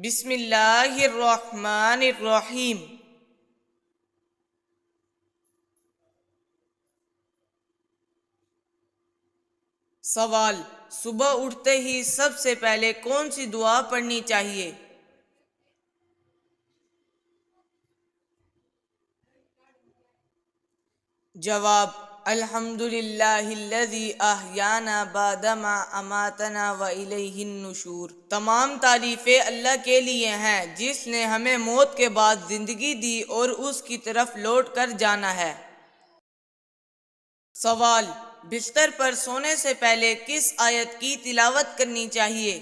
بسم اللہ الرحمن الرحیم۔ سوال: صبح اٹھتے ہی سب سے پہلے کون سی دعا پڑھنی چاہیے؟ جواب: الحمدللہ الذی احیانا بعدما اماتنا والیہ النشور۔ تمام تعریفیں اللہ کے لیے ہیں جس نے ہمیں موت کے بعد زندگی دی اور اس کی طرف لوٹ کر جانا ہے۔ سوال: بستر پر سونے سے پہلے کس آیت کی تلاوت کرنی چاہیے؟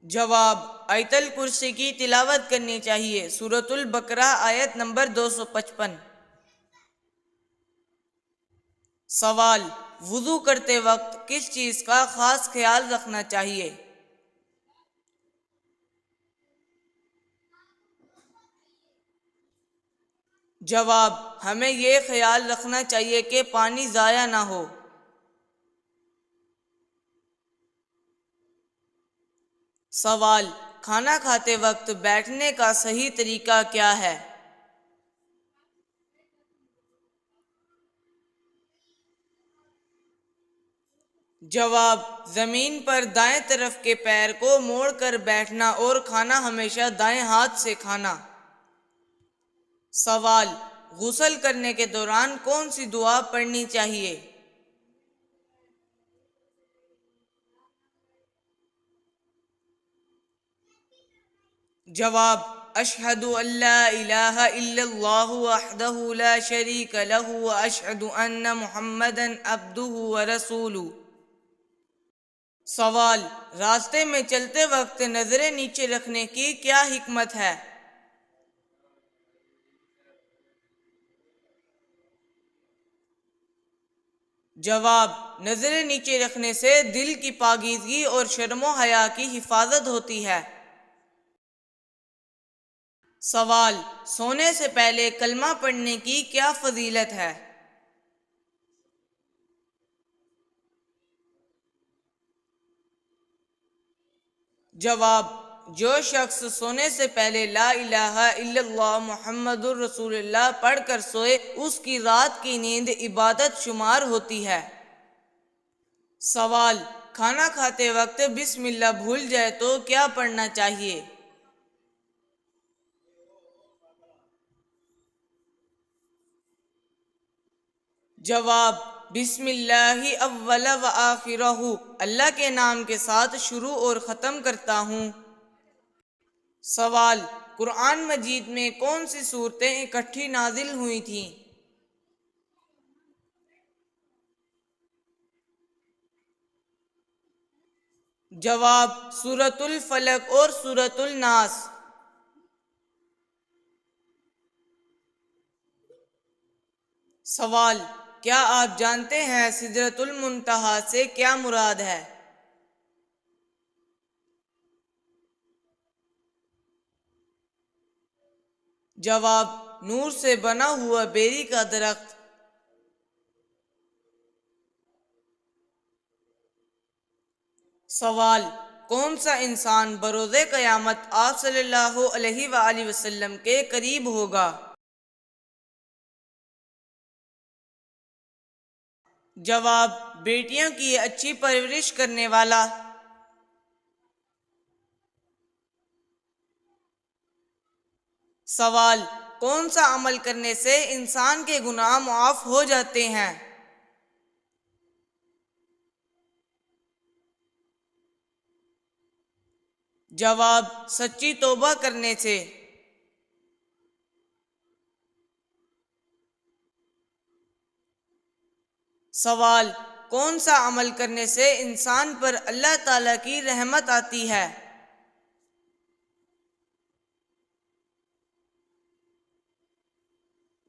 جواب: آیت الکرسی کی تلاوت کرنی چاہیے، سورۃ البقرہ آیت نمبر 255۔ سوال: وضو کرتے وقت کس چیز کا خاص خیال رکھنا چاہیے؟ جواب: ہمیں یہ خیال رکھنا چاہیے کہ پانی ضائع نہ ہو۔ سوال: کھانا کھاتے وقت بیٹھنے کا صحیح طریقہ کیا ہے؟ جواب: زمین پر دائیں طرف کے پیر کو موڑ کر بیٹھنا اور کھانا ہمیشہ دائیں ہاتھ سے کھانا۔ سوال: غسل کرنے کے دوران کون سی دعا پڑھنی چاہیے؟ جواب: اشہد ان لا الہ الا اللہ وحدہ لا شریک لہ واشہد ان محمدا عبدہ ورسولہ۔ سوال: راستے میں چلتے وقت نظریں نیچے رکھنے کی کیا حکمت ہے؟ جواب: نظریں نیچے رکھنے سے دل کی پاکیزگی اور شرم و حیا کی حفاظت ہوتی ہے۔ سوال: سونے سے پہلے کلمہ پڑھنے کی کیا فضیلت ہے؟ جواب: جو شخص سونے سے پہلے لا الہ الا اللہ محمد الرسول اللہ پڑھ کر سوئے اس کی رات کی نیند عبادت شمار ہوتی ہے۔ سوال: کھانا کھاتے وقت بسم اللہ بھول جائے تو کیا پڑھنا چاہیے؟ جواب: بسم اللہ اول و آخرہ، اللہ کے نام کے ساتھ شروع اور ختم کرتا ہوں۔ سوال: قرآن مجید میں کون سی صورتیں اکٹھی نازل ہوئی تھیں؟ جواب: سورۃ الفلق اور سورۃ الناس۔ سوال: کیا آپ جانتے ہیں سدرۃ المنتہا سے کیا مراد ہے؟ جواب: نور سے بنا ہوا بیری کا درخت۔ سوال: کون سا انسان بروز قیامت آپ صلی اللہ علیہ وآلہ وسلم کے قریب ہوگا؟ جواب: بیٹیوں کی اچھی پرورش کرنے والا۔ سوال: کون سا عمل کرنے سے انسان کے گناہ معاف ہو جاتے ہیں؟ جواب: سچی توبہ کرنے سے۔ سوال: کون سا عمل کرنے سے انسان پر اللہ تعالیٰ کی رحمت آتی ہے؟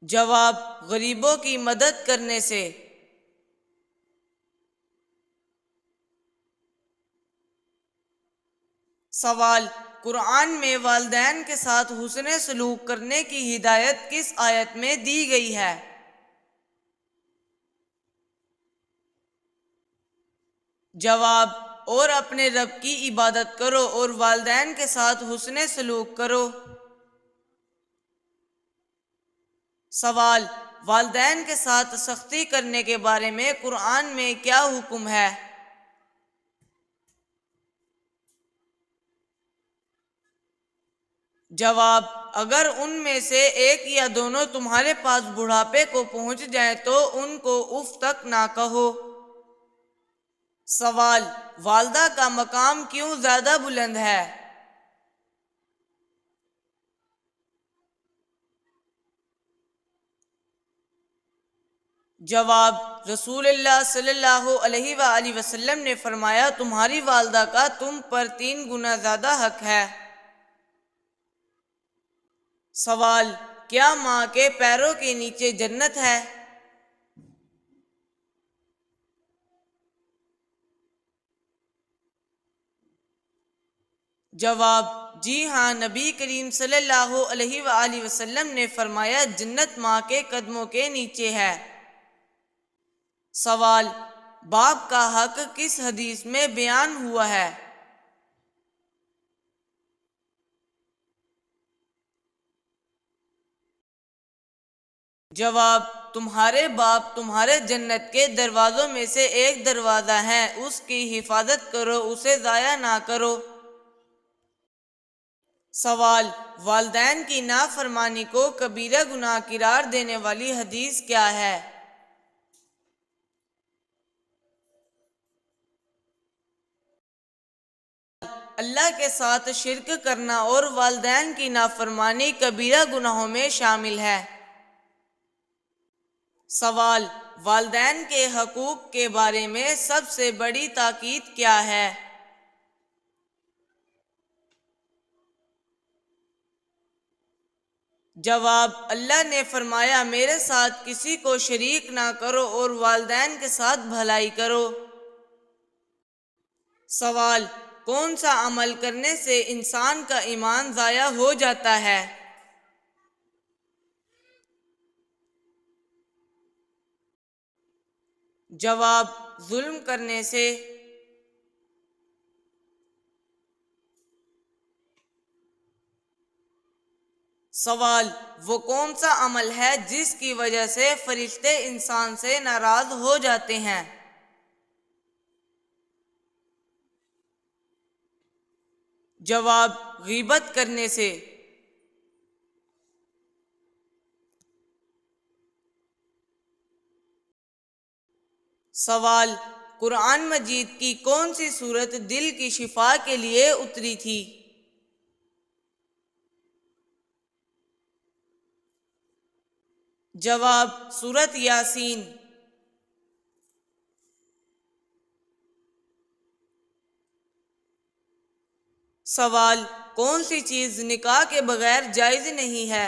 جواب: غریبوں کی مدد کرنے سے۔ سوال: قرآن میں والدین کے ساتھ حسن سلوک کرنے کی ہدایت کس آیت میں دی گئی ہے؟ جواب: اور اپنے رب کی عبادت کرو اور والدین کے ساتھ حسن سلوک کرو۔ سوال: والدین کے ساتھ سختی کرنے کے بارے میں قرآن میں کیا حکم ہے؟ جواب: اگر ان میں سے ایک یا دونوں تمہارے پاس بڑھاپے کو پہنچ جائیں تو ان کو اف تک نہ کہو۔ سوال: والدہ کا مقام کیوں زیادہ بلند ہے؟ جواب: رسول اللہ صلی اللہ علیہ وآلہ وسلم نے فرمایا، تمہاری والدہ کا تم پر 3 گنا زیادہ حق ہے۔ سوال: کیا ماں کے پیروں کے نیچے جنت ہے؟ جواب: جی ہاں، نبی کریم صلی اللہ علیہ وآلہ وسلم نے فرمایا، جنت ماں کے قدموں کے نیچے ہے۔ سوال: باپ کا حق کس حدیث میں بیان ہوا ہے؟ جواب: تمہارے باپ تمہارے جنت کے دروازوں میں سے ایک دروازہ ہے، اس کی حفاظت کرو، اسے ضائع نہ کرو۔ سوال: والدین کی نافرمانی کو کبیرہ گناہ قرار دینے والی حدیث کیا ہے؟ اللہ کے ساتھ شرک کرنا اور والدین کی نافرمانی کبیرہ گناہوں میں شامل ہے۔ سوال: والدین کے حقوق کے بارے میں سب سے بڑی تاکید کیا ہے؟ جواب: اللہ نے فرمایا، میرے ساتھ کسی کو شریک نہ کرو اور والدین کے ساتھ بھلائی کرو۔ سوال: کون سا عمل کرنے سے انسان کا ایمان ضائع ہو جاتا ہے؟ جواب: ظلم کرنے سے۔ سوال: وہ کون سا عمل ہے جس کی وجہ سے فرشتے انسان سے ناراض ہو جاتے ہیں؟ جواب: غیبت کرنے سے۔ سوال: قرآن مجید کی کون سی سورت دل کی شفا کے لیے اتری تھی؟ جواب: سورت یاسین۔ سوال: کون سی چیز نکاح کے بغیر جائز نہیں ہے؟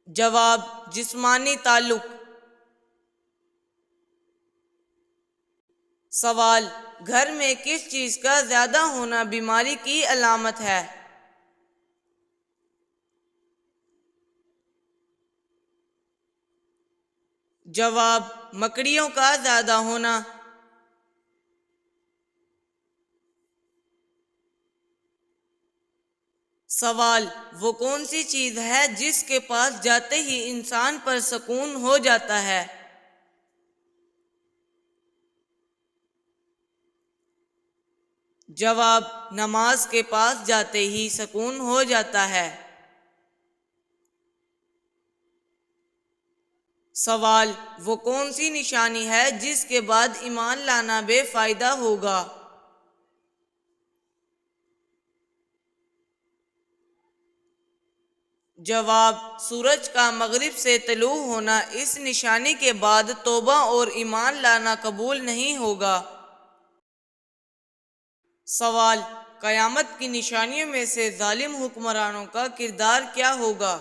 جواب: جسمانی تعلق۔ سوال: گھر میں کس چیز کا زیادہ ہونا بیماری کی علامت ہے؟ جواب: مکڑیوں کا زیادہ ہونا۔ سوال: وہ کون سی چیز ہے جس کے پاس جاتے ہی انسان پر سکون ہو جاتا ہے؟ جواب: نماز کے پاس جاتے ہی سکون ہو جاتا ہے۔ سوال: وہ کون سی نشانی ہے جس کے بعد ایمان لانا بے فائدہ ہوگا؟ جواب: سورج کا مغرب سے طلوع ہونا، اس نشانی کے بعد توبہ اور ایمان لانا قبول نہیں ہوگا۔ سوال: قیامت کی نشانیوں میں سے ظالم حکمرانوں کا کردار کیا ہوگا؟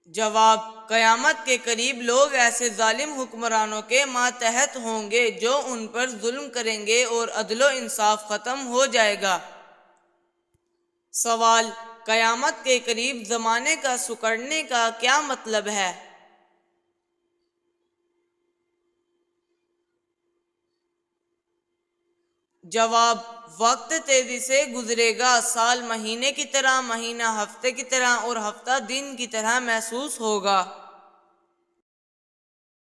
جواب: قیامت کے قریب لوگ ایسے ظالم حکمرانوں کے ماتحت ہوں گے جو ان پر ظلم کریں گے اور عدل و انصاف ختم ہو جائے گا۔ سوال: قیامت کے قریب زمانے کا سکڑنے کا کیا مطلب ہے؟ جواب: وقت تیزی سے گزرے گا، سال مہینے کی طرح، مہینہ ہفتے کی طرح اور ہفتہ دن کی طرح محسوس ہوگا۔